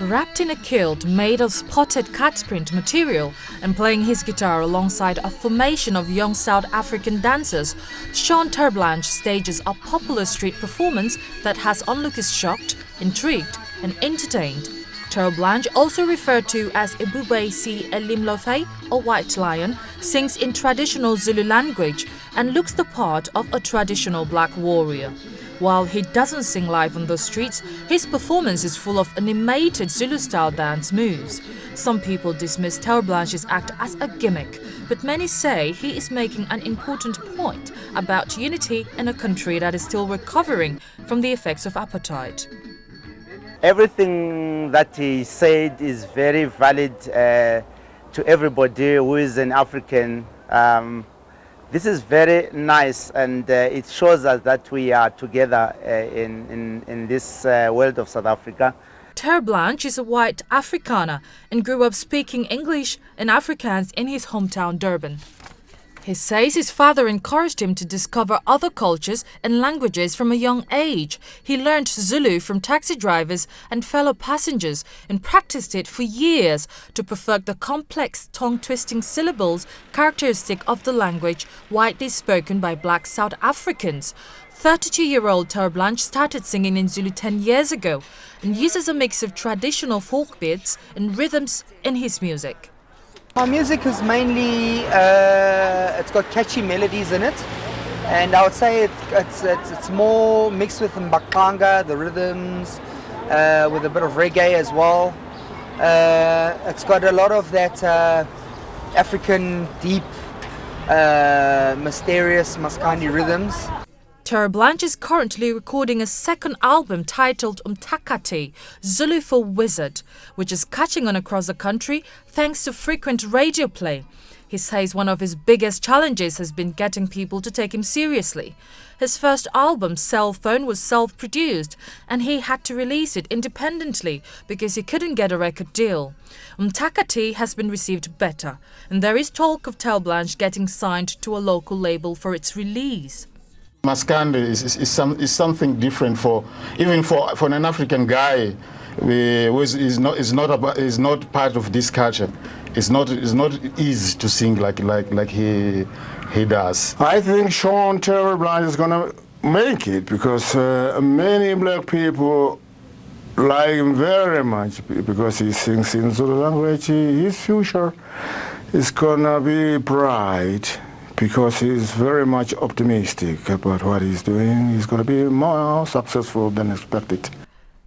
Wrapped in a kilt made of spotted cat's print material and playing his guitar alongside a formation of young South African dancers, Terblanche stages a popular street performance that has onlookers shocked, intrigued and entertained. Terblanche, also referred to as Ebubesi Elimlofe or White Lion, sings in traditional Zulu language and looks the part of a traditional black warrior. While he doesn't sing live on the streets, his performance is full of animated Zulu-style dance moves. Some people dismiss Terblanche's act as a gimmick, but many say he is making an important point about unity in a country that is still recovering from the effects of apartheid. Everything that he said is very valid to everybody who is an African. This is very nice, and it shows us that we are together in this world of South Africa. Terblanche is a white Afrikaner and grew up speaking English and Afrikaans in his hometown Durban. He says his father encouraged him to discover other cultures and languages from a young age. He learned Zulu from taxi drivers and fellow passengers and practiced it for years to perfect the complex tongue-twisting syllables characteristic of the language widely spoken by black South Africans. 32-year-old Terblanche started singing in Zulu 10 years ago and uses a mix of traditional folk beats and rhythms in his music. My music is mainly, it's got catchy melodies in it, and I would say it's more mixed with the mbaqanga, the rhythms, with a bit of reggae as well. It's got a lot of that African deep, mysterious Maskandi rhythms. Terblanche is currently recording a second album titled Umtakati, Zulu for Wizard, which is catching on across the country thanks to frequent radio play. He says one of his biggest challenges has been getting people to take him seriously. His first album, Cell Phone, was self-produced and he had to release it independently because he couldn't get a record deal. Umtakati has been received better, and there is talk of Terblanche getting signed to a local label for its release. Maskandi is something different even for an African guy who is not part of this culture. It's not easy to sing like he does. I think Terblanche is gonna make it because many black people like him very much because he sings in Zulu language. His future is gonna be bright, because he's very much optimistic about what he's doing. He's going to be more successful than expected.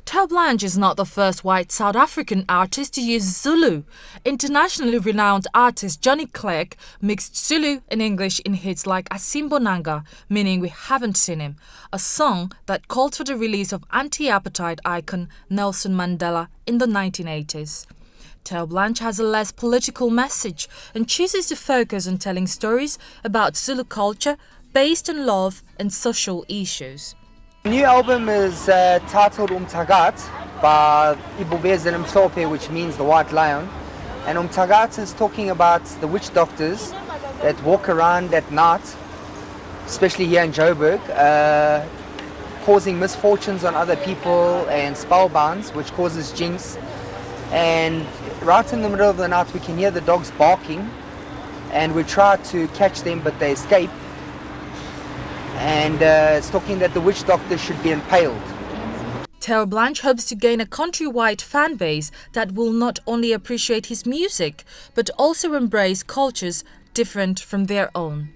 Terblanche is not the first white South African artist to use Zulu. Internationally renowned artist Johnny Clegg mixed Zulu and English in hits like Asimbonanga, meaning we haven't seen him, a song that called for the release of anti-apartheid icon Nelson Mandela in the 1980s. Terblanche has a less political message and chooses to focus on telling stories about Zulu culture based on love and social issues. The new album is titled Umtagat by Ibubezi Elimhlophe, which means the White Lion. And Umtagat is talking about the witch doctors that walk around at night, especially here in Joburg, causing misfortunes on other people and spellbinds, which causes jinx. And right in the middle of the night we can hear the dogs barking, and we try to catch them but they escape. And it's talking that the witch doctor should be impaled. Terblanche hopes to gain a countrywide fan base that will not only appreciate his music but also embrace cultures different from their own.